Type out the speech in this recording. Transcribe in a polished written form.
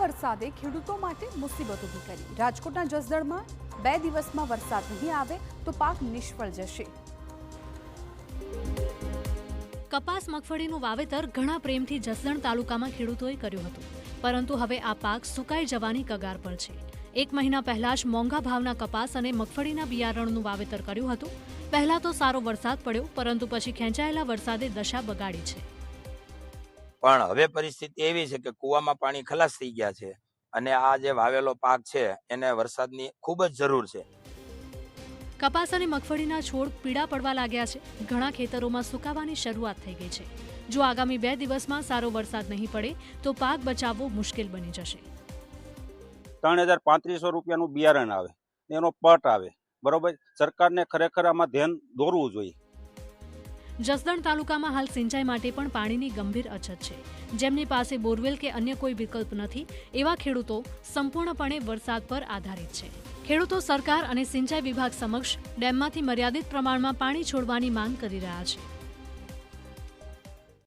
વરસાદે ખેડૂતો માટે મુસીબત ઊભી કરી। રાજકોટના જસદણમાં 2 દિવસમાં વરસાદ નહીં આવે તો પાક નિષ્ફળ જશે। કપાસ મગફળીનું વાવેતર ઘણા પ્રેમથી જસદણ તાલુકામાં ખેડૂતોએ કર્યું હતું, પરંતુ હવે આ પાક સુકાઈ જવાની કગાર પર છે। 1 મહિના પહેલા જ મોંઘા ભાવના કપાસ અને મગફળીના બિયારણનું વાવેતર કર્યું હતું। પહેલા તો સારો વરસાદ પડ્યો, પરંતુ પછી ખેંચાયેલા વરસાદે દશા બગાડી છે। પણ હવે પરિસ્થિતિ એવી છે કે કૂવામાં પાણી ખલાસ થઈ ગયા છે અને આ જે વાવેલો પાક છે એને વરસાદની ખૂબ જ જરૂર છે। કપાસ અને મગફળીના છોડ પીળા પડવા લાગ્યા છે। ઘણા ખેતરોમાં સુકાવાની શરૂઆત થઈ ગઈ છે। જો આગામી 2 દિવસમાં સારો વરસાદ નહીં પડે તો પાક બચાવવો મુશ્કેલ બની જશે। 3500 રૂપિયાનું બિયારણ આવે, એનો પટ આવે, બરોબર। સરકારને ખરેખર આમાં ધ્યાન દોરવું જોઈએ। જસદણ તાલુકામાં હાલ સિંચાઈ માટે પણ પાણીની ગંભીર અછત છે। જેમની પાસે બોરવેલ કે અન્ય કોઈ વિકલ્પ નથી, એવા ખેડૂતો સંપૂર્ણપણે વરસાદ પર આધારિત છે। ખેડૂતો સરકાર અને સિંચાઈ વિભાગ સમક્ષ ડેમમાંથી મર્યાદિત પ્રમાણમાં પાણી છોડવાની માંગ કરી રહ્યા છે।